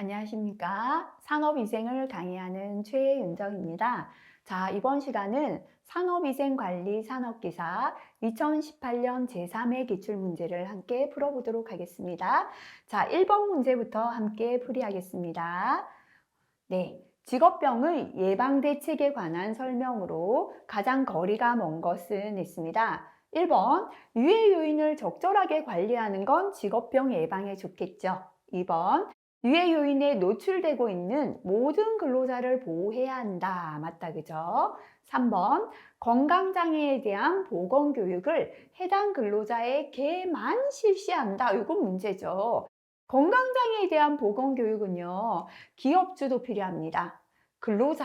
안녕하십니까. 산업위생을 강의하는 최윤정입니다. 자, 이번 시간은 산업위생관리 산업기사 2018년 제3회 기출문제를 함께 풀어보도록 하겠습니다. 자, 1번 문제부터 함께 풀이하겠습니다. 네. 직업병의 예방 대책에 관한 설명으로 가장 거리가 먼 것은 있습니다. 1번, 유해 요인을 적절하게 관리하는 건 직업병 예방에 좋겠죠. 2번, 유해 요인에 노출되고 있는 모든 근로자를 보호해야 한다. 맞다, 그죠? 3번, 건강장애에 대한 보건교육을 해당 근로자에게만 실시한다. 이건 문제죠. 건강장애에 대한 보건교육은요, 기업주도 필요합니다. 근로자,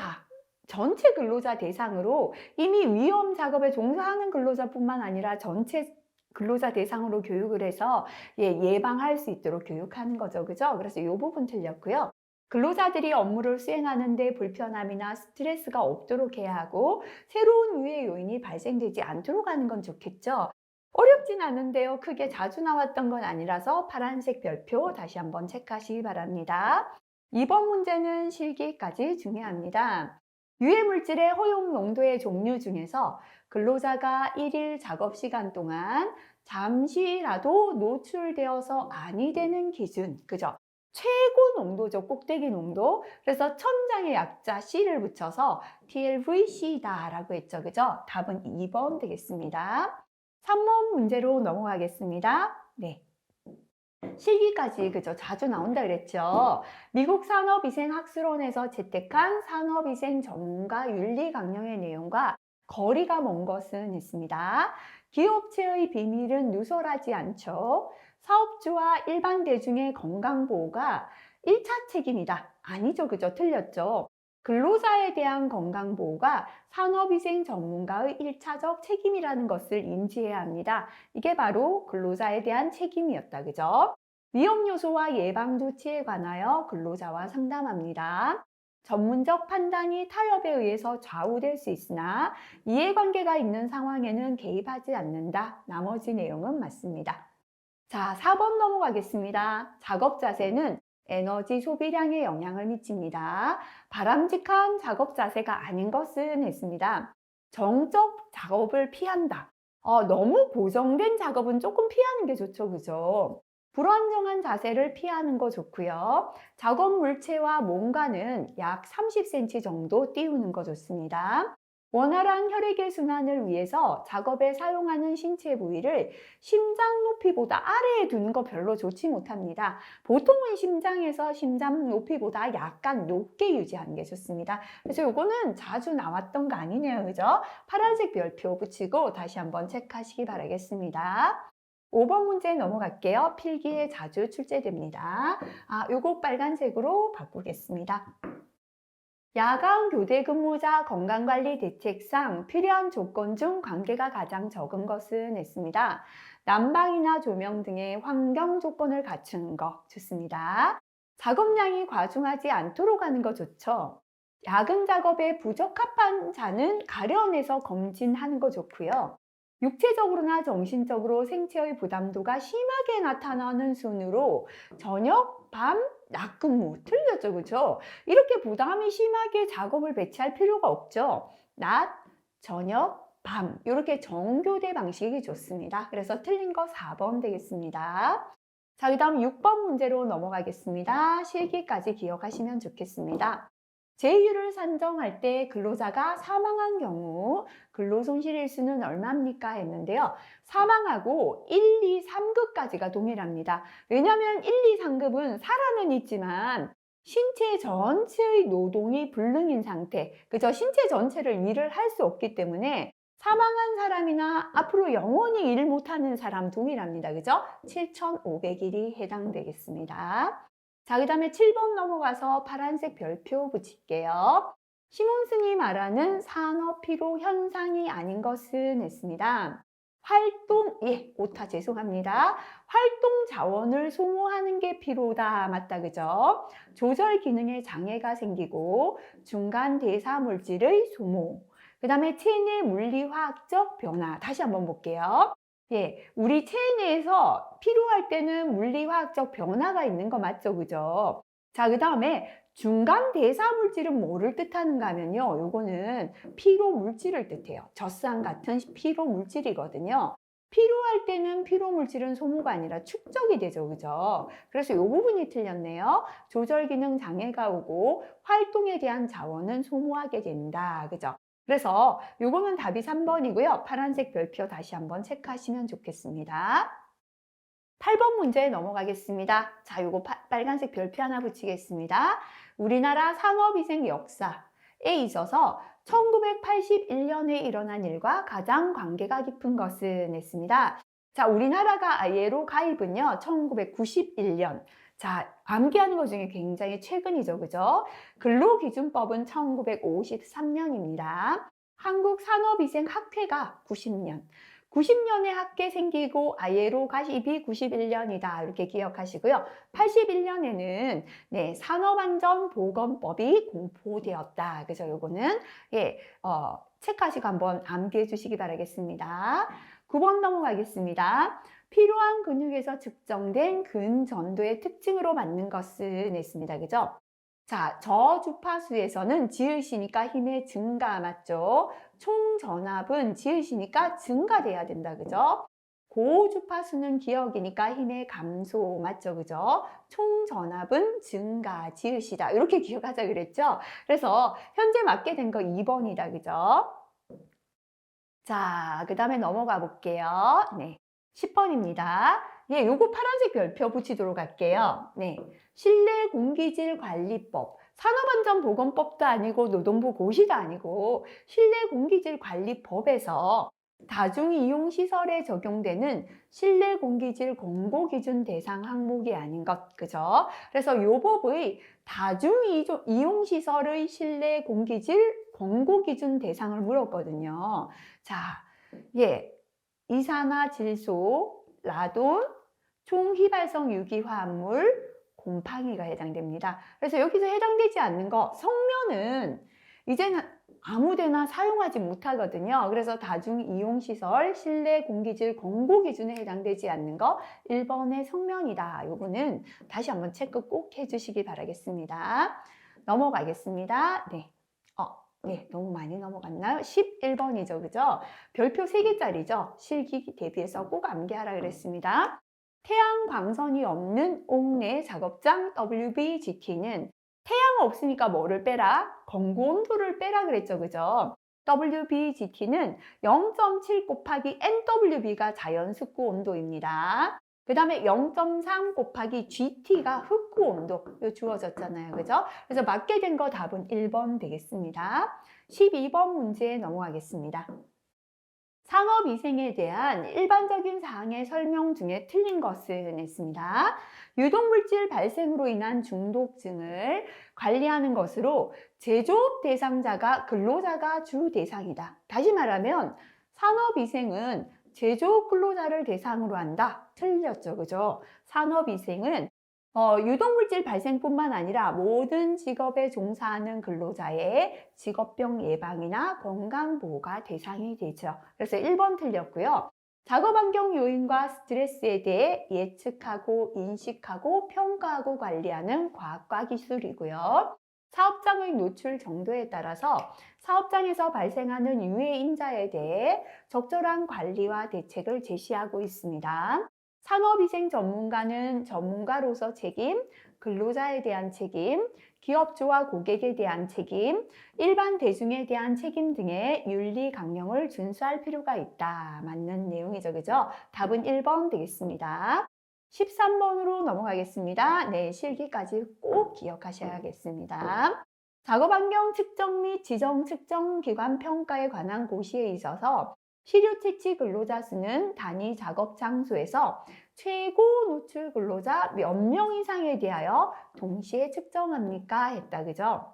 전체 근로자 대상으로 이미 위험 작업에 종사하는 근로자뿐만 아니라 전체 근로자 대상으로 교육을 해서 예방할 수 있도록 교육하는 거죠. 그죠? 그래서 이 부분 틀렸고요. 근로자들이 업무를 수행하는 데 불편함이나 스트레스가 없도록 해야 하고 새로운 유해 요인이 발생되지 않도록 하는 건 좋겠죠. 어렵진 않은데요. 크게 자주 나왔던 건 아니라서 파란색 별표 다시 한번 체크하시기 바랍니다. 2번 문제는 실기까지 중요합니다. 유해물질의 허용 농도의 종류 중에서 근로자가 1일 작업 시간 동안 잠시라도 노출되어서 아니 되는 기준, 그죠? 최고 농도죠, 꼭대기 농도. 그래서 천장에 약자 C를 붙여서 TLVC다라고 했죠, 그죠? 답은 2번 되겠습니다. 3번 문제로 넘어가겠습니다. 네. 실기까지 그죠? 자주 나온다 그랬죠. 미국 산업위생학술원에서 채택한 산업위생 전문가 윤리 강령의 내용과 거리가 먼 것은 있습니다. 기업체의 비밀은 누설하지 않죠. 사업주와 일반 대중의 건강보호가 1차 책임이다. 아니죠. 그죠? 틀렸죠. 근로자에 대한 건강보호가 산업위생 전문가의 1차적 책임이라는 것을 인지해야 합니다. 이게 바로 근로자에 대한 책임이었다. 그죠? 위험 요소와 예방 조치에 관하여 근로자와 상담합니다. 전문적 판단이 타협에 의해서 좌우될 수 있으나 이해관계가 있는 상황에는 개입하지 않는다. 나머지 내용은 맞습니다. 자, 4번 넘어가겠습니다. 작업 자세는 에너지 소비량에 영향을 미칩니다. 바람직한 작업 자세가 아닌 것은 있습니다. 정적 작업을 피한다. 너무 고정된 작업은 조금 피하는 게 좋죠, 그죠? 불안정한 자세를 피하는 거 좋고요. 작업 물체와 몸과는 약 30cm 정도 띄우는 거 좋습니다. 원활한 혈액의 순환을 위해서 작업에 사용하는 신체 부위를 심장 높이보다 아래에 두는 거 별로 좋지 못합니다. 보통은 심장에서 심장 높이보다 약간 높게 유지하는 게 좋습니다. 그래서 요거는 자주 나왔던 거 아니네요. 그죠? 파란색 별표 붙이고 다시 한번 체크하시기 바라겠습니다. 5번 문제 넘어갈게요. 필기에 자주 출제됩니다. 요거 빨간색으로 바꾸겠습니다. 야간 교대 근무자 건강관리 대책상 필요한 조건 중 관계가 가장 적은 것은 있습니다. 난방이나 조명 등의 환경 조건을 갖추는 거 좋습니다. 작업량이 과중하지 않도록 하는 거 좋죠. 야근 작업에 부적합한 자는 가려내서 검진하는 거 좋고요. 육체적으로나 정신적으로 생체의 부담도가 심하게 나타나는 순으로 저녁, 밤, 낮 근무 틀렸죠, 그죠? 이렇게 부담이 심하게 작업을 배치할 필요가 없죠. 낮, 저녁, 밤 이렇게 정교대 방식이 좋습니다. 그래서 틀린 거 4번 되겠습니다. 자, 그 다음 6번 문제로 넘어가겠습니다. 실기까지 기억하시면 좋겠습니다. 제휴를 산정할 때 근로자가 사망한 경우 근로손실일수는 얼마입니까? 했는데요. 사망하고 1, 2, 3급까지가 동일합니다. 왜냐하면 1, 2, 3급은 살아는 있지만 신체 전체의 노동이 불능인 상태, 그죠? 신체 전체를 일을 할 수 없기 때문에 사망한 사람이나 앞으로 영원히 일 못하는 사람 동일합니다. 그죠? 7,500일이 해당되겠습니다. 자, 그 다음에 7번 넘어가서 파란색 별표 붙일게요. 시몬슨이 말하는 산업피로 현상이 아닌 것은 있습니다. 오타 죄송합니다. 활동 자원을 소모하는 게 피로다. 맞다, 그죠? 조절 기능에 장애가 생기고 중간 대사 물질의 소모, 그 다음에 체내 물리화학적 변화. 다시 한번 볼게요. 우리 체내에서 필요할 때는 물리화학적 변화가 있는 거 맞죠? 그죠? 자, 그 다음에 중간 대사 물질은 뭐를 뜻하는가 하면요. 요거는 피로 물질을 뜻해요. 젖산 같은 피로 물질이거든요. 필요할 때는 피로 물질은 소모가 아니라 축적이 되죠. 그죠? 그래서 요 부분이 틀렸네요. 조절 기능 장애가 오고 활동에 대한 자원은 소모하게 된다. 그죠? 그래서 요거는 답이 3번이고요. 파란색 별표 다시 한번 체크하시면 좋겠습니다. 8번 문제 넘어가겠습니다. 자, 요거 빨간색 별표 하나 붙이겠습니다. 우리나라 산업위생 역사에 있어서 1981년에 일어난 일과 가장 관계가 깊은 것은 했습니다. 자, 우리나라가 아예로 가입은요, 1991년. 자, 암기하는 것 중에 굉장히 최근이죠. 그죠? 근로기준법은 1953년입니다. 한국산업위생학회가 90년. 90년에 학계 생기고 아예로 가입이 91년이다. 이렇게 기억하시고요. 81년에는 네, 산업안전보건법이 공포되었다. 그죠? 요거는 체크하시고 한번 암기해 주시기 바라겠습니다. 9번 넘어가겠습니다. 필요한 근육에서 측정된 근전도의 특징으로 맞는 것은 했습니다. 그죠? 자, 저주파수에서는 지읒이니까 힘의 증가 맞죠? 총전압은 지읒이니까 증가돼야 된다. 그죠? 고주파수는 기억이니까 힘의 감소 맞죠? 그죠? 총전압은 증가 지읒이다. 이렇게 기억하자 그랬죠? 그래서 현재 맞게 된 거 2번이다. 그죠? 자, 그 다음에 넘어가 볼게요. 네. 10번입니다. 예, 요거 파란색 별표 붙이도록 할게요. 네. 실내공기질관리법. 산업안전보건법도 아니고 노동부 고시도 아니고 실내공기질관리법에서 다중이용시설에 적용되는 실내공기질 공고기준 대상 항목이 아닌 것, 그죠? 그래서 요 법의 다중이용시설의 실내공기질 공고기준 대상을 물었거든요. 자, 예, 이산화질소, 라돈, 총휘발성 유기화합물, 곰팡이가 해당됩니다. 그래서 여기서 해당되지 않는 거 성면은 이제는 아무데나 사용하지 못하거든요. 그래서 다중이용시설 실내 공기질 권고 기준에 해당되지 않는 거 1번의 성면이다. 요거는 다시 한번 체크 꼭 해주시기 바라겠습니다. 넘어가겠습니다. 네. 네, 너무 많이 넘어갔나요? 11번이죠. 그죠? 별표 3개짜리죠? 실기 대비해서 꼭 암기하라 그랬습니다. 태양 광선이 없는 옥내 작업장 WBGT는 태양 없으니까 뭐를 빼라? 건고 온도를 빼라 그랬죠. 그죠? WBGT는 0.7 곱하기 NWB가 자연 습구 온도입니다. 그 다음에 0.3 곱하기 GT가 흑구 온도 주어졌잖아요. 그죠? 그래서 맞게 된 거 답은 1번 되겠습니다. 12번 문제 넘어가겠습니다. 산업위생에 대한 일반적인 사항의 설명 중에 틀린 것은 했습니다. 유독물질 발생으로 인한 중독증을 관리하는 것으로 제조업 대상자가 근로자가 주 대상이다. 다시 말하면 산업위생은 제조업 근로자를 대상으로 한다. 틀렸죠. 그죠? 산업위생은 유독물질 발생뿐만 아니라 모든 직업에 종사하는 근로자의 직업병 예방이나 건강보호가 대상이 되죠. 그래서 1번 틀렸고요. 작업환경 요인과 스트레스에 대해 예측하고 인식하고 평가하고 관리하는 과학과 기술이고요. 사업장의 노출 정도에 따라서 사업장에서 발생하는 유해 인자에 대해 적절한 관리와 대책을 제시하고 있습니다. 산업위생 전문가는 전문가로서 책임, 근로자에 대한 책임, 기업주와 고객에 대한 책임, 일반 대중에 대한 책임 등의 윤리 강령을 준수할 필요가 있다. 맞는 내용이죠. 그죠? 답은 1번 되겠습니다. 13번으로 넘어가겠습니다. 네, 실기까지 꼭 기억하셔야겠습니다. 작업환경 측정 및 지정 측정 기관 평가에 관한 고시에 있어서 시료 채취 근로자 수는 단위 작업 장소에서 최고 노출 근로자 몇 명 이상에 대하여 동시에 측정합니까? 했다. 그죠?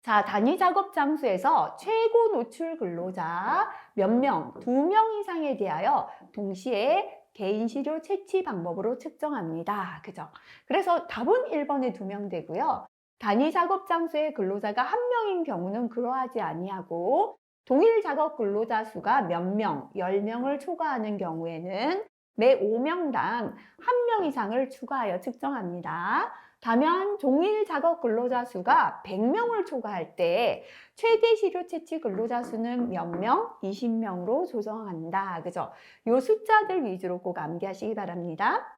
자, 단위 작업 장소에서 최고 노출 근로자 몇 명, 2명 이상에 대하여 동시에 개인 시료 채취 방법으로 측정합니다. 그죠? 그래서 답은 1번에 2명 되고요. 단위 작업 장소의 근로자가 1명인 경우는 그러하지 아니하고 동일 작업 근로자 수가 몇 명, 10명을 초과하는 경우에는 매 5명당 1명 이상을 추가하여 측정합니다. 다만 종일 작업 근로자 수가 100명을 초과할 때 최대 실효 채취 근로자 수는 몇 명? 20명으로 조정한다. 그죠? 요 숫자들 위주로 꼭 암기하시기 바랍니다.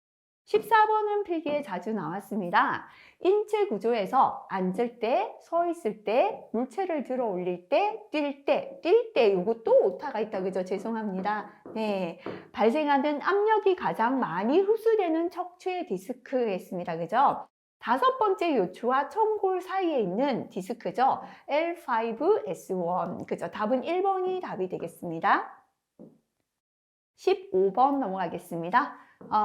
14번은 필기에 자주 나왔습니다. 인체 구조에서 앉을 때, 서 있을 때, 물체를 들어 올릴 때, 뛸 때, 요것도 오타가 있다. 그죠? 죄송합니다. 네. 발생하는 압력이 가장 많이 흡수되는 척추의 디스크였습니다. 그죠? 다섯 번째 요추와 청골 사이에 있는 디스크죠. L5S1. 그죠? 답은 1번이 답이 되겠습니다. 15번 넘어가겠습니다.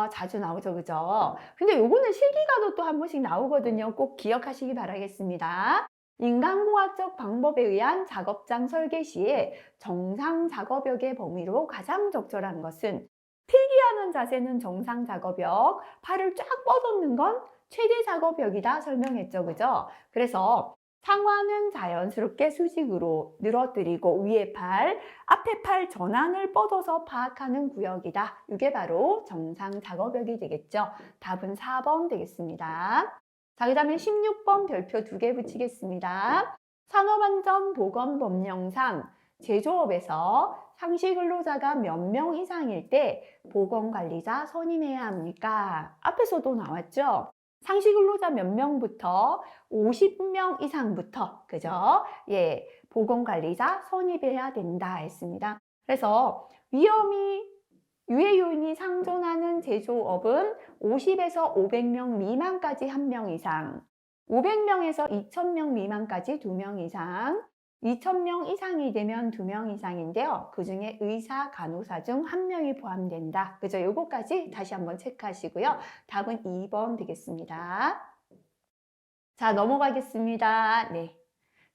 자주 나오죠, 그죠? 근데 요거는 실기가도 또 한 번씩 나오거든요. 꼭 기억하시기 바라겠습니다. 인간공학적 방법에 의한 작업장 설계 시에 정상 작업역의 범위로 가장 적절한 것은 필기하는 자세는 정상 작업역, 팔을 쫙 뻗어놓는 건 최대 작업역이다 설명했죠, 그죠? 그래서 상완은 자연스럽게 수직으로 늘어뜨리고 위에 팔, 앞에 팔 전환을 뻗어서 파악하는 구역이다. 이게 바로 정상 작업역이 되겠죠. 답은 4번 되겠습니다. 자, 그 다음에 16번 별표 2개 붙이겠습니다. 산업안전보건법령상 제조업에서 상시 근로자가 몇 명 이상일 때 보건관리자 선임해야 합니까? 앞에서도 나왔죠? 상시 근로자 몇 명부터 50명 이상부터, 그죠? 예, 보건관리자 선임해야 된다 했습니다. 그래서 유해 요인이 상존하는 제조업은 50에서 500명 미만까지 1명 이상, 500명에서 2000명 미만까지 2명 이상, 2000명 이상이 되면 2명 이상인데요. 그 중에 의사, 간호사 중 1명이 포함된다. 그죠? 요거까지 다시 한번 체크하시고요. 답은 2번 되겠습니다. 자, 넘어가겠습니다. 네.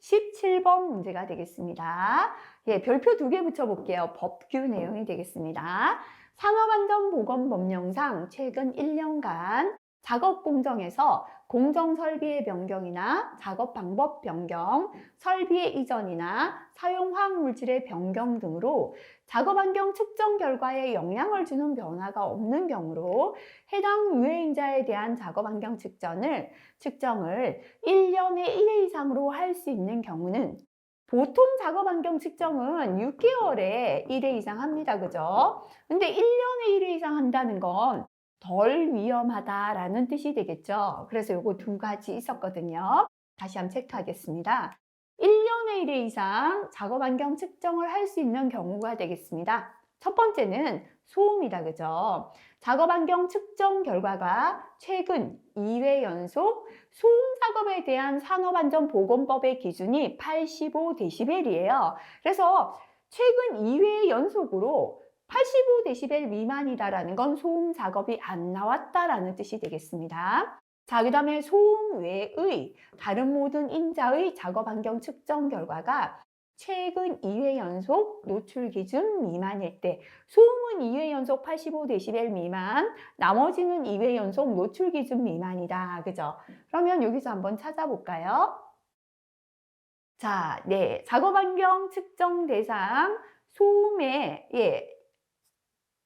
17번 문제가 되겠습니다. 예, 별표 2개 붙여볼게요. 법규 내용이 되겠습니다. 산업안전보건법령상 최근 1년간 작업 공정에서 공정 설비의 변경이나 작업 방법 변경, 설비의 이전이나 사용 화학 물질의 변경 등으로 작업 환경 측정 결과에 영향을 주는 변화가 없는 경우로 해당 유해인자에 대한 작업 환경 측정을 1년에 1회 이상으로 할 수 있는 경우는 보통 작업 환경 측정은 6개월에 1회 이상 합니다. 그죠? 근데 1년에 1회 이상 한다는 건 덜 위험하다라는 뜻이 되겠죠. 그래서 요거 2가지 있었거든요. 다시 한번 체크하겠습니다. 1년에 1회 이상 작업 환경 측정을 할 수 있는 경우가 되겠습니다. 첫 번째는 소음이다. 그죠? 작업 환경 측정 결과가 최근 2회 연속 소음 작업에 대한 산업안전보건법의 기준이 85dB이에요. 그래서 최근 2회 연속으로 85dB 미만이다라는 건 소음 작업이 안 나왔다라는 뜻이 되겠습니다. 자, 그 다음에 소음 외의 다른 모든 인자의 작업 환경 측정 결과가 최근 2회 연속 노출 기준 미만일 때, 소음은 2회 연속 85dB 미만, 나머지는 2회 연속 노출 기준 미만이다. 그죠? 그러면 여기서 한번 찾아볼까요? 자, 네. 작업 환경 측정 대상 소음의,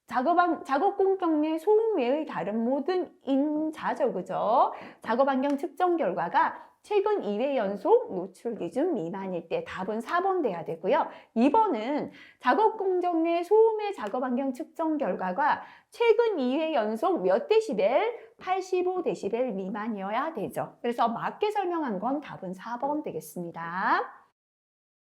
작업 공정 내 소음 외의 다른 모든 인자죠. 그죠? 작업 환경 측정 결과가 최근 2회 연속 노출 기준 미만일 때 답은 4번 돼야 되고요. 2번은 작업 공정 내 소음의 작업 환경 측정 결과가 최근 2회 연속 몇 데시벨? 85dB 미만이어야 되죠. 그래서 맞게 설명한 건 답은 4번 되겠습니다.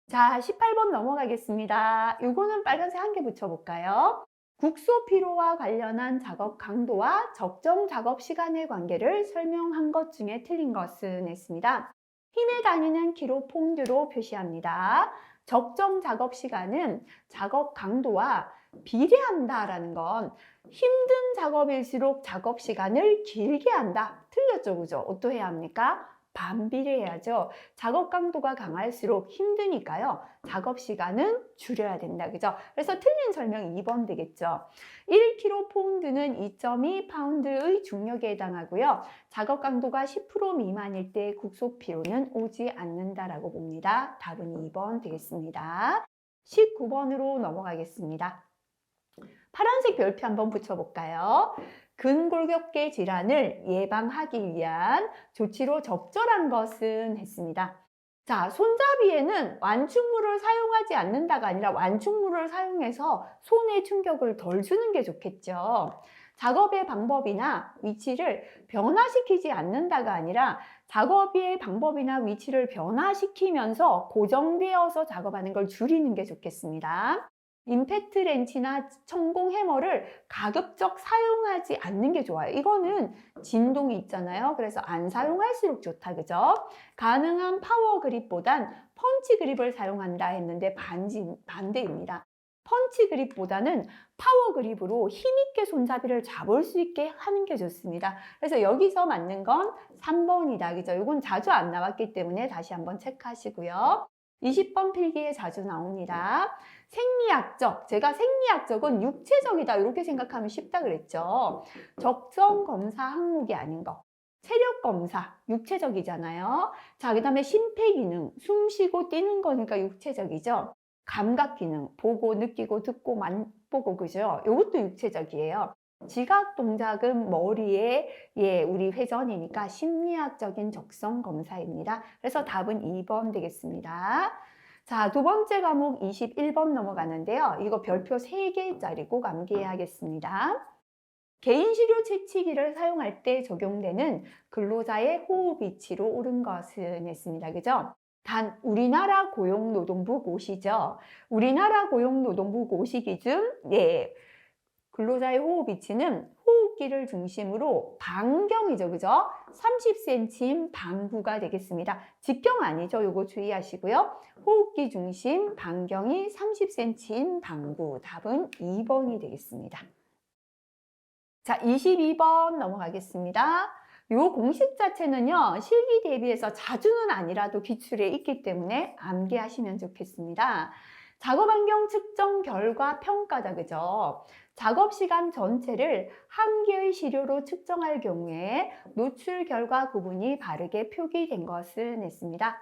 자, 18번 넘어가겠습니다. 요거는 빨간색 한 개 붙여볼까요? 국소 피로와 관련한 작업 강도와 적정 작업 시간의 관계를 설명한 것 중에 틀린 것은 했습니다. 힘에 다니는 킬로폰드로 표시합니다. 적정 작업 시간은 작업 강도와 비례한다라는 건 힘든 작업일수록 작업 시간을 길게 한다. 틀렸죠, 그죠? 어떠해야 합니까? 반비례해야죠. 작업 강도가 강할수록 힘드니까요. 작업 시간은 줄여야 된다. 그죠? 그래서 틀린 설명 2번 되겠죠. 1kg포운드는 2.2파운드의 중력에 해당하고요. 작업 강도가 10% 미만일 때 국소 피로는 오지 않는다라고 봅니다. 답은 2번 되겠습니다. 19번으로 넘어가겠습니다. 파란색 별표 한번 붙여볼까요? 근골격계 질환을 예방하기 위한 조치로 적절한 것은 했습니다. 자, 손잡이에는 완충물을 사용하지 않는다가 아니라 완충물을 사용해서 손에 충격을 덜 주는 게 좋겠죠. 작업의 방법이나 위치를 변화시키지 않는다가 아니라 작업의 방법이나 위치를 변화시키면서 고정되어서 작업하는 걸 줄이는 게 좋겠습니다. 임팩트 렌치나 천공 해머를 가급적 사용하지 않는 게 좋아요. 이거는 진동이 있잖아요. 그래서 안 사용할수록 좋다, 그죠? 가능한 파워 그립보단 펀치 그립을 사용한다 했는데 반대입니다. 펀치 그립보다는 파워 그립으로 힘있게 손잡이를 잡을 수 있게 하는 게 좋습니다. 그래서 여기서 맞는 건 3번이다, 그죠? 이건 자주 안 나왔기 때문에 다시 한번 체크하시고요. 20번 필기에 자주 나옵니다. 생리학적, 제가 생리학적은 육체적이다 이렇게 생각하면 쉽다 그랬죠. 적정 검사 항목이 아닌 거. 체력 검사, 육체적이잖아요. 자, 그 다음에 심폐기능, 숨 쉬고 뛰는 거니까 육체적이죠. 감각 기능, 보고, 느끼고, 듣고, 만보고, 그죠? 이것도 육체적이에요. 지각 동작은 머리에 우리 회전이니까 심리학적인 적성 검사입니다. 그래서 답은 2번 되겠습니다. 자, 두 번째 과목 21번 넘어가는데요. 이거 별표 3개짜리 꼭 암기해야겠습니다. 개인실효 채취기를 사용할 때 적용되는 근로자의 호흡 위치로 옳은 것은 했습니다. 그죠? 단 우리나라 고용노동부 고시죠. 우리나라 고용노동부 고시 기준 근로자의 호흡 위치는 호흡기를 중심으로 반경이죠. 그죠? 30cm 방구가 되겠습니다. 직경 아니죠. 요거 주의하시고요. 호흡기 중심 반경이 30cm인 방구. 답은 2번이 되겠습니다. 자, 22번 넘어가겠습니다. 요 공식 자체는요, 실기 대비해서 자주는 아니라도 기출에 있기 때문에 암기하시면 좋겠습니다. 작업 환경 측정 결과 평가다, 그죠? 작업 시간 전체를 한 개의 시료로 측정할 경우에 노출 결과 구분이 바르게 표기된 것은 했습니다.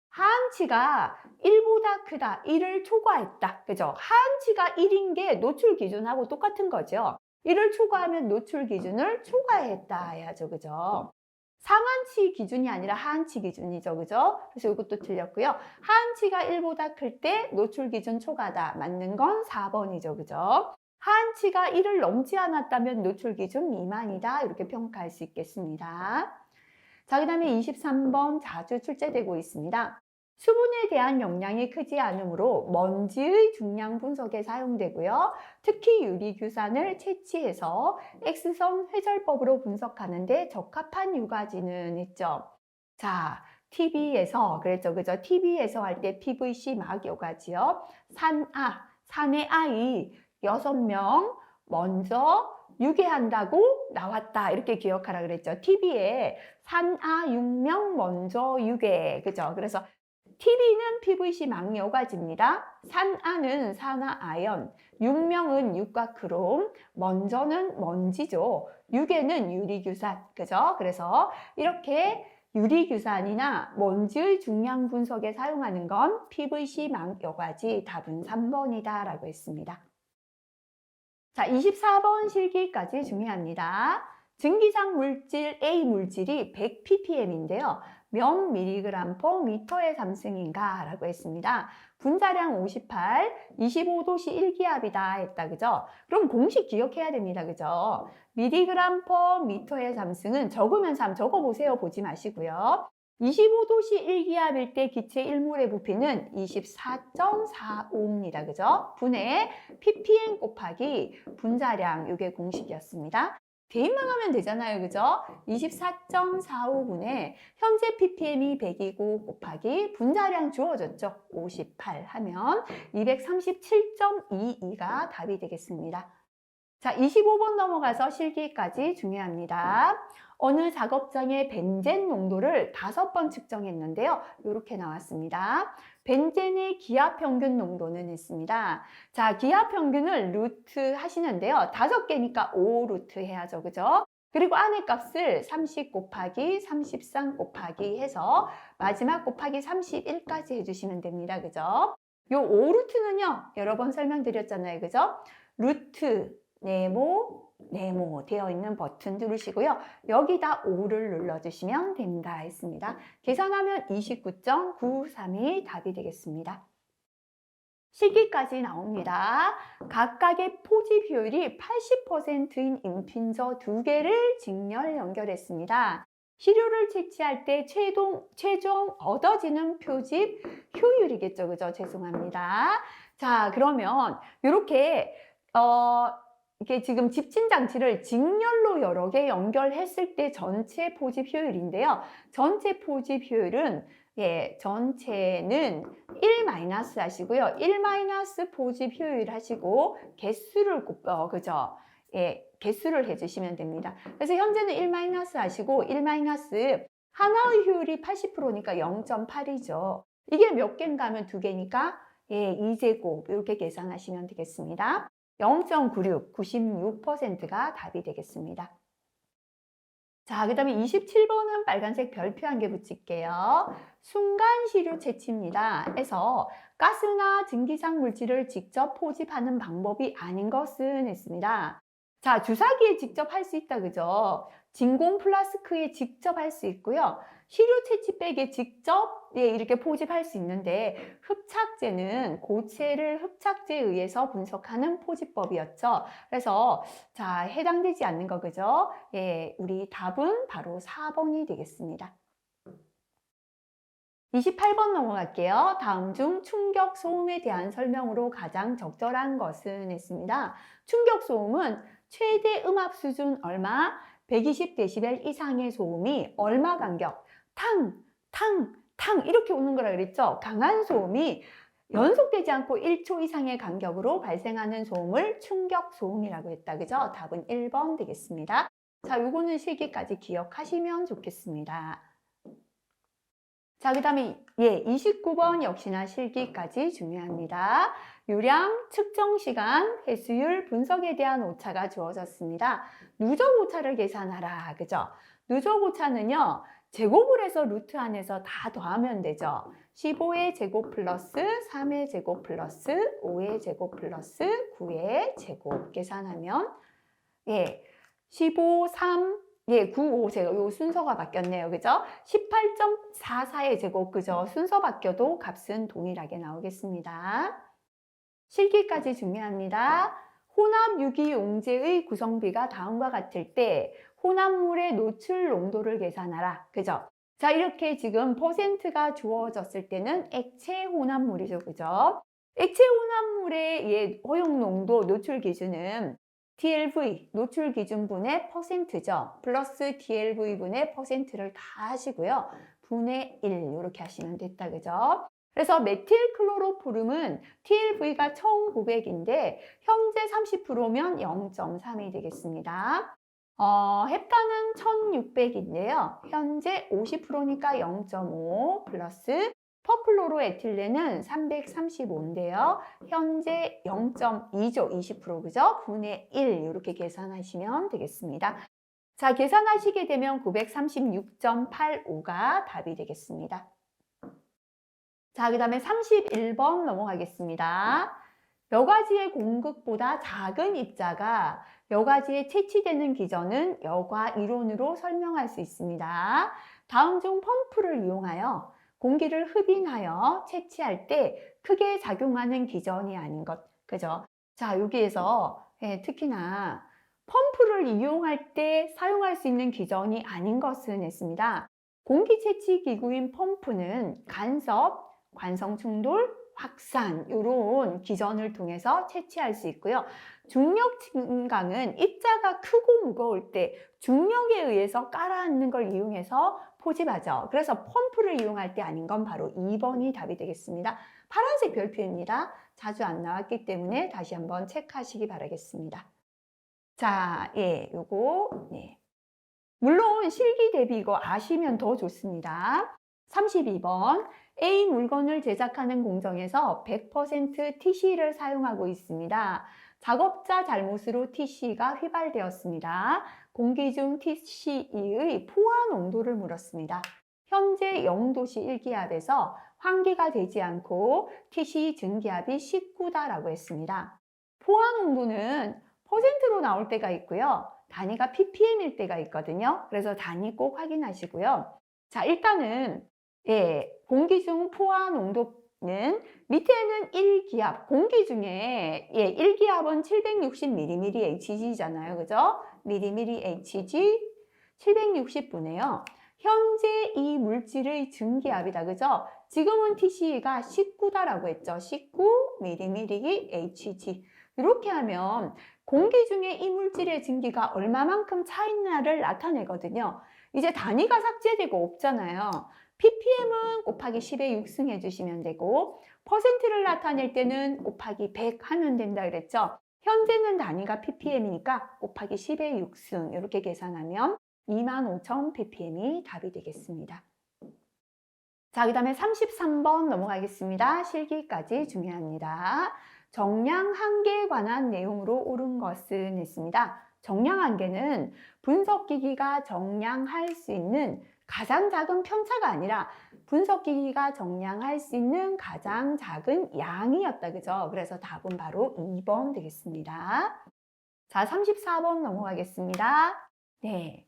하한치가 1보다 크다, 1을 초과했다, 그죠? 하한치가 1인 게 노출 기준하고 똑같은 거죠. 1을 초과하면 노출 기준을 초과했다 해야죠, 그죠? 상한치 기준이 아니라 하한치 기준이죠, 그죠? 그래서 이것도 틀렸고요. 하한치가 1보다 클 때 노출 기준 초과다. 맞는 건 4번이죠, 그죠? 하한치가 1을 넘지 않았다면 노출 기준 미만이다. 이렇게 평가할 수 있겠습니다. 자, 그 다음에 23번 자주 출제되고 있습니다. 수분에 대한 영향이 크지 않으므로 먼지의 중량 분석에 사용되고요. 특히 유리규산을 채취해서 X선 회절법으로 분석하는 데 적합한 유가지는 있죠. 자, TV에서 그랬죠, 그죠? TV에서 할 때 PVC 막 요가지요. 산의 아이 6명 먼저 유괴한다고 나왔다. 이렇게 기억하라 그랬죠. TV에 산아 6명 먼저 유괴. 그죠? 그래서 TV는 PVC 망여가지입니다. 산아는 산화아연, 6명은 육각크롬, 먼저는 먼지죠. 유괴는 유리규산. 그죠? 그래서 이렇게 유리규산이나 먼지의 중량 분석에 사용하는 건 PVC 망여가지. 답은 3번이다 라고 했습니다. 자, 24번 실기까지 중요합니다. 증기상 물질 A 물질이 100ppm인데요. 몇 mg/m의 삼승인가 라고 했습니다. 분자량 58, 25도씨 1기압이다 했다, 그죠? 그럼 공식 기억해야 됩니다, 그죠? mg/m의 삼승은 적으면서 한번 적어보세요. 보지 마시고요. 25도씨 1기압일 때 기체 1몰의 부피는 24.45입니다. 그죠? 분의 ppm 곱하기 분자량, 이게 공식이었습니다. 대입만 하면 되잖아요. 그죠? 24.45분의 현재 ppm이 100이고 곱하기 분자량 주어졌죠. 58 하면 237.22가 답이 되겠습니다. 자, 25번 넘어가서 실기까지 중요합니다. 어느 작업장의 벤젠 농도를 5번 측정했는데요. 이렇게 나왔습니다. 벤젠의 기압 평균 농도는 했습니다. 자, 기압 평균을 루트 하시는데요. 5개니까 5 루트 해야죠. 그죠? 그리고 안의 값을 30 곱하기 33 곱하기 해서 마지막 곱하기 31까지 해주시면 됩니다. 그죠? 요 5루트는요, 여러 번 설명드렸잖아요. 그죠? 루트 네모 되어 있는 버튼 누르시고요. 여기다 5를 눌러주시면 됩니다. 했습니다. 계산하면 29.932 답이 되겠습니다. 실기까지 나옵니다. 각각의 포집 효율이 80%인 인핀저 2개를 직렬 연결했습니다. 시료를 채취할 때 최종 얻어지는 표집 효율이겠죠. 그죠? 죄송합니다. 자, 그러면 이렇게 이게 지금 집진 장치를 직렬로 여러 개 연결했을 때 전체 포집 효율인데요. 전체 포집 효율은 전체는 1 마이너스 하시고요. 1 마이너스 포집 효율 하시고 개수를 그죠? 개수를 해주시면 됩니다. 그래서 현재는 1 마이너스 하시고 1 마이너스 하나의 효율이 80%니까 0.8이죠. 이게 몇 개인가 하면 2개니까 2제곱 이렇게 계산하시면 되겠습니다. 0.96, 96%가 답이 되겠습니다. 자, 그 다음에 27번은 빨간색 별표 한 개 붙일게요. 순간 시료 채취입니다. 해서 가스나 증기상 물질을 직접 포집하는 방법이 아닌 것은 했습니다. 자, 주사기에 직접 할 수 있다, 그죠? 진공 플라스크에 직접 할 수 있고요. 시료 채취백에 직접 이렇게 포집할 수 있는데 흡착제는 고체를 흡착제에 의해서 분석하는 포집법이었죠. 그래서 자, 해당되지 않는 거 그죠? 우리 답은 바로 4번이 되겠습니다. 28번 넘어갈게요. 다음 중 충격 소음에 대한 설명으로 가장 적절한 것은 했습니다. 충격 소음은 최대 음압 수준 얼마? 120dB 이상의 소음이 얼마 간격? 탕, 탕, 탕 이렇게 오는 거라 그랬죠. 강한 소음이 연속되지 않고 1초 이상의 간격으로 발생하는 소음을 충격 소음이라고 했다. 그죠? 답은 1번 되겠습니다. 자, 요거는 실기까지 기억하시면 좋겠습니다. 자, 그 다음에 29번 역시나 실기까지 중요합니다. 유량, 측정 시간, 회수율, 분석에 대한 오차가 주어졌습니다. 누적 오차를 계산하라. 그죠? 누적 오차는요. 제곱을 해서 루트 안에서 다 더하면 되죠. 15의 제곱 플러스 3의 제곱 플러스 5의 제곱 플러스 9의 제곱 계산하면 15, 3, 9, 5 제곱 요 순서가 바뀌었네요. 그죠? 18.44의 제곱 그죠? 순서 바뀌어도 값은 동일하게 나오겠습니다. 실기까지 중요합니다. 혼합 유기용제의 구성비가 다음과 같을 때 혼합물의 노출 농도를 계산하라. 그죠? 자, 이렇게 지금 퍼센트가 주어졌을 때는 액체 혼합물이죠. 그죠? 액체 혼합물의 허용 농도 노출 기준은 TLV, 노출 기준분의 퍼센트죠. 플러스 TLV분의 퍼센트를 다 하시고요. 분의 1 이렇게 하시면 됐다. 그죠? 그래서 메틸클로로포름은 TLV가 1900인데 현재 30%면 0.3이 되겠습니다. 헵탄은 1600인데요. 현재 50%니까 0.5 플러스 퍼클로로에틸렌은 335인데요. 현재 0.2죠. 20% 그죠? 분의 1 이렇게 계산하시면 되겠습니다. 자, 계산하시게 되면 936.85가 답이 되겠습니다. 자, 그 다음에 31번 넘어가겠습니다. 여과지의 공극보다 작은 입자가 여과지에 채취되는 기전은 여과 이론으로 설명할 수 있습니다. 다음 중 펌프를 이용하여 공기를 흡인하여 채취할 때 크게 작용하는 기전이 아닌 것. 그죠? 자, 여기에서 특히나 펌프를 이용할 때 사용할 수 있는 기전이 아닌 것은 했습니다. 공기 채취 기구인 펌프는 간섭, 관성 충돌, 확산 이런 기전을 통해서 채취할 수 있고요. 중력 증강은 입자가 크고 무거울 때 중력에 의해서 깔아앉는 걸 이용해서 포집하죠. 그래서 펌프를 이용할 때 아닌 건 바로 2번이 답이 되겠습니다. 파란색 별표입니다. 자주 안 나왔기 때문에 다시 한번 체크하시기 바라겠습니다. 자, 요거 물론 실기 대비 이거 아시면 더 좋습니다. 32번 A 물건을 제작하는 공정에서 100% TC를 사용하고 있습니다. 작업자 잘못으로 TC가 휘발되었습니다. 공기 중 TCE의 포화 농도를 물었습니다. 현재 0도씨 1기압에서 환기가 되지 않고 TC 증기압이 19다라고 했습니다. 포화 농도는 퍼센트로 나올 때가 있고요. 단위가 ppm일 때가 있거든요. 그래서 단위 꼭 확인하시고요. 자, 일단은 공기 중 포화 농도는 밑에는 1기압, 공기 중에 1기압은 760mmHg잖아요. 그죠? mmHg 760분에요. 현재 이 물질의 증기압이다. 그죠? 지금은 TC가 19다라고 했죠. 19mmHg. 이렇게 하면 공기 중에 이 물질의 증기가 얼마만큼 차 있나를 나타내거든요. 이제 단위가 삭제되고 없잖아요. ppm은 곱하기 10에 6승 해주시면 되고, 퍼센트를 나타낼 때는 곱하기 100 하면 된다 그랬죠. 현재는 단위가 ppm이니까 곱하기 10에 6승 이렇게 계산하면 25,000 ppm이 답이 되겠습니다. 자, 그 다음에 33번 넘어가겠습니다. 실기까지 중요합니다. 정량 한계에 관한 내용으로 옳은 것은 했습니다. 정량 한계는 분석기기가 정량할 수 있는 가장 작은 편차가 아니라 분석기기가 정량할 수 있는 가장 작은 양이었다. 그죠? 그래서 답은 바로 2번 되겠습니다. 자, 34번 넘어가겠습니다. 네,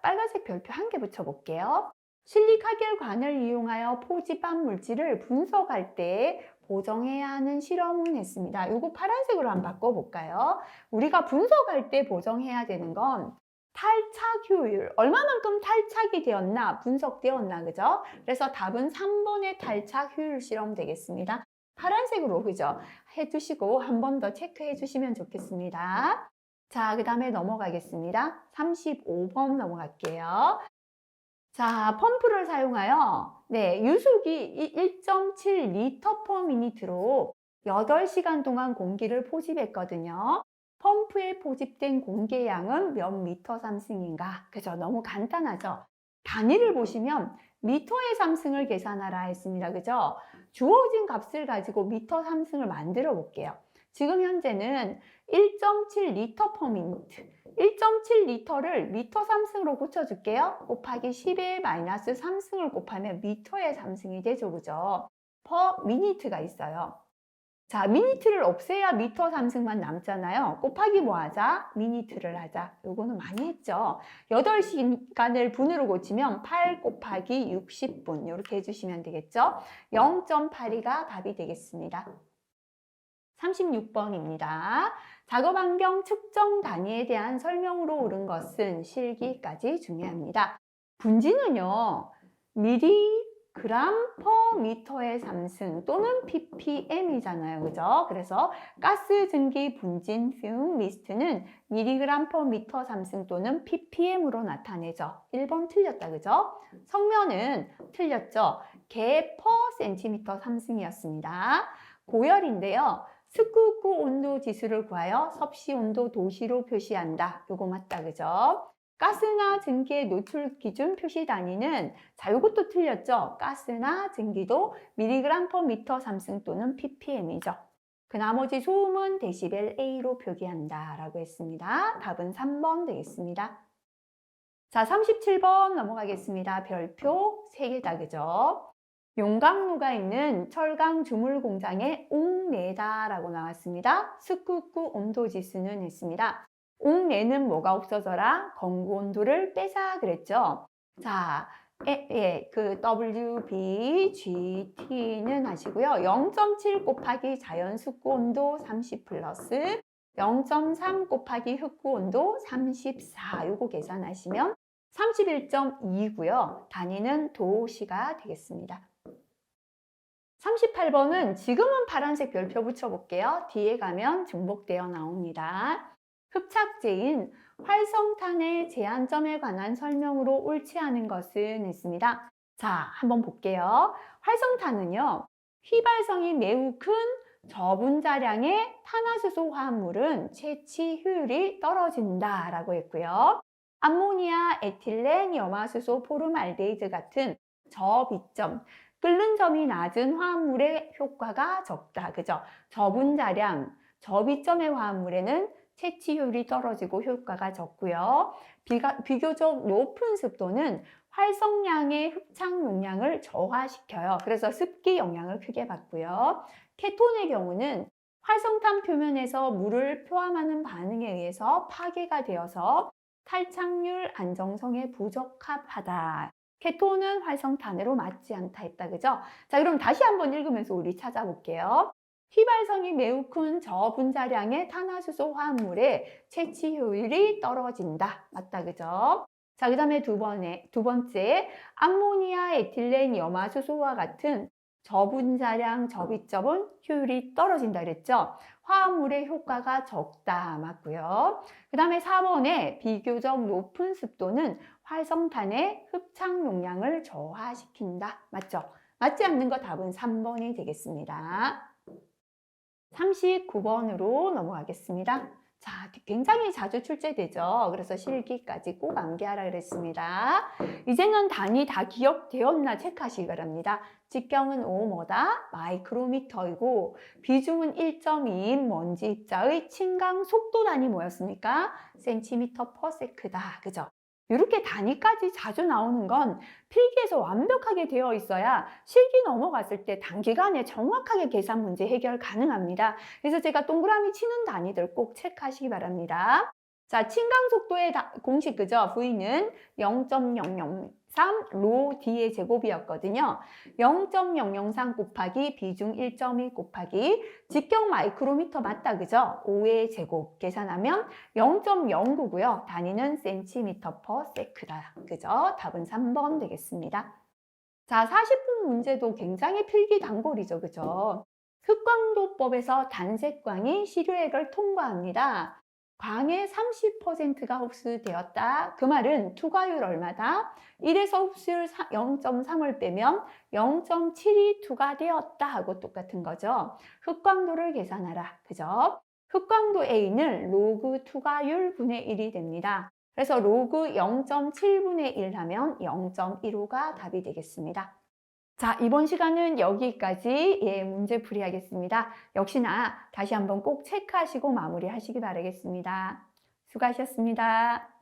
빨간색 별표 한 개 붙여볼게요. 실리카겔관을 이용하여 포집한 물질을 분석할 때 보정해야 하는 실험을 했습니다. 이거 파란색으로 한번 바꿔볼까요? 우리가 분석할 때 보정해야 되는 건 탈착 효율, 얼마만큼 탈착이 되었나, 분석되었나, 그죠? 그래서 답은 3번의 탈착 효율 실험 되겠습니다. 파란색으로, 그죠? 해주시고 한 번 더 체크해 주시면 좋겠습니다. 자, 그 다음에 넘어가겠습니다. 35번 넘어갈게요. 자, 펌프를 사용하여 유속이 1.7리터 per 미니트로 8시간 동안 공기를 포집했거든요. 펌프에 포집된 공기의 양은 몇 미터 삼승인가? 그죠? 너무 간단하죠? 단위를 보시면 미터의 삼승을 계산하라 했습니다. 그죠? 주어진 값을 가지고 미터 삼승을 만들어 볼게요. 지금 현재는 1.7리터 per 미니트. 1.7리터를 미터 3승으로 고쳐줄게요. 곱하기 10의 마이너스 3승을 곱하면 미터의 3승이 되죠. 그죠? per 미니트가 있어요. 자, 미니트를 없애야 미터 3승만 남잖아요. 곱하기 뭐 하자? 미니트를 하자. 요거는 많이 했죠. 8시간을 분으로 고치면 8 곱하기 60분 이렇게 해주시면 되겠죠. 0.82가 답이 되겠습니다. 36번입니다. 작업 환경 측정 단위에 대한 설명으로 옳은 것은 실기까지 중요합니다. 분지는요, 미리그램 퍼 미터의 삼승 또는 ppm이잖아요. 그죠? 그래서 가스 증기 분진 퓨움 미스트는 미리그램 퍼 미터 삼승 또는 ppm으로 나타내죠. 1번 틀렸다. 그죠? 성면은 틀렸죠. 개 퍼 센티미터 삼승이었습니다. 고열인데요. 스쿠쿠 온도 지수를 구하여 섭씨 온도 도시로 표시한다. 요거 맞다. 그죠? 가스나 증기의 노출 기준 표시 단위는 자, 요것도 틀렸죠? 가스나 증기도 미리그램 퍼 미터 삼승 또는 ppm이죠. 그 나머지 소음은 데시벨 A로 표기한다 라고 했습니다. 답은 3번 되겠습니다. 자, 37번 넘어가겠습니다. 별표 3개다. 그죠? 용광로가 있는 철강 주물 공장에 옥내다라고 나왔습니다. 스쿠쿠 온도 지수는 했습니다. 옥내는 뭐가 없어져라? 건구 온도를 빼자 그랬죠. 자, 그 WBGT는 하시고요. 0.7 곱하기 자연 숙구 온도 30 플러스 0.3 곱하기 흑구 온도 34 요거 계산하시면 31.2고요. 단위는 도시가 되겠습니다. 38번은 지금은 파란색 별표 붙여볼게요. 뒤에 가면 중복되어 나옵니다. 흡착제인 활성탄의 제한점에 관한 설명으로 옳지 않은 것은 있습니다. 자, 한번 볼게요. 활성탄은요, 휘발성이 매우 큰 저분자량의 탄화수소 화합물은 채취 효율이 떨어진다라고 했고요. 암모니아, 에틸렌, 염화수소, 포름알데히드 같은 저비점, 끓는 점이 낮은 화합물의 효과가 적다. 그죠? 저분자량, 저비점의 화합물에는 채취 효율이 떨어지고 효과가 적고요. 비교적 높은 습도는 활성량의 흡착 용량을 저하시켜요. 그래서 습기 영향을 크게 받고요. 케톤의 경우는 활성탄 표면에서 물을 포함하는 반응에 의해서 파괴가 되어서 탈착률 안정성에 부적합하다. 케톤은 활성탄으로 맞지 않다 했다. 그죠? 자, 그럼 다시 한번 읽으면서 우리 찾아볼게요. 휘발성이 매우 큰 저분자량의 탄화수소 화합물의 채취 효율이 떨어진다. 맞다. 그죠? 자, 그 다음에 두 번째, 암모니아 에틸렌 염화수소와 같은 저분자량 접이점은 효율이 떨어진다 그랬죠? 화합물의 효과가 적다. 맞고요. 그 다음에 4번에 비교적 높은 습도는 활성탄의 흡착 용량을 저하시킨다. 맞죠? 맞지 않는 거 답은 3번이 되겠습니다. 39번으로 넘어가겠습니다. 자, 굉장히 자주 출제되죠. 그래서 실기까지 꼭 암기하라 그랬습니다. 이제는 단위 다 기억되었나 체크하시기 바랍니다. 직경은 5뭐다? 마이크로미터이고 비중은 1.2인 먼지 입자의 침강 속도 단위 뭐였습니까? 센티미터 퍼 세크다. 그죠? 이렇게 단위까지 자주 나오는 건 필기에서 완벽하게 되어 있어야 실기 넘어갔을 때 단기간에 정확하게 계산 문제 해결 가능합니다. 그래서 제가 동그라미 치는 단위들 꼭 체크하시기 바랍니다. 자, 침강 속도의 공식 그죠? V는 0.003 로 D의 제곱이었거든요. 0.003 곱하기 비중 1.1 곱하기 직경 마이크로미터 맞다 그죠? 5의 제곱 계산하면 0.09고요. 단위는 센티미터 퍼 세크다. 그죠? 답은 3번 되겠습니다. 자, 40분 문제도 굉장히 필기단골이죠. 그죠? 흑광도법에서 단색광이 시료액을 통과합니다. 광의 30%가 흡수되었다. 그 말은 투과율 얼마다? 1에서 흡수율 0.3을 빼면 0.7이 투과되었다 하고 똑같은 거죠. 흑광도를 계산하라. 그죠? 흑광도 A는 로그 투과율 분의 1이 됩니다. 그래서 로그 0.7분의 1 하면 0.15가 답이 되겠습니다. 자, 이번 시간은 여기까지 문제풀이 하겠습니다. 역시나 다시 한번 꼭 체크하시고 마무리하시기 바라겠습니다. 수고하셨습니다.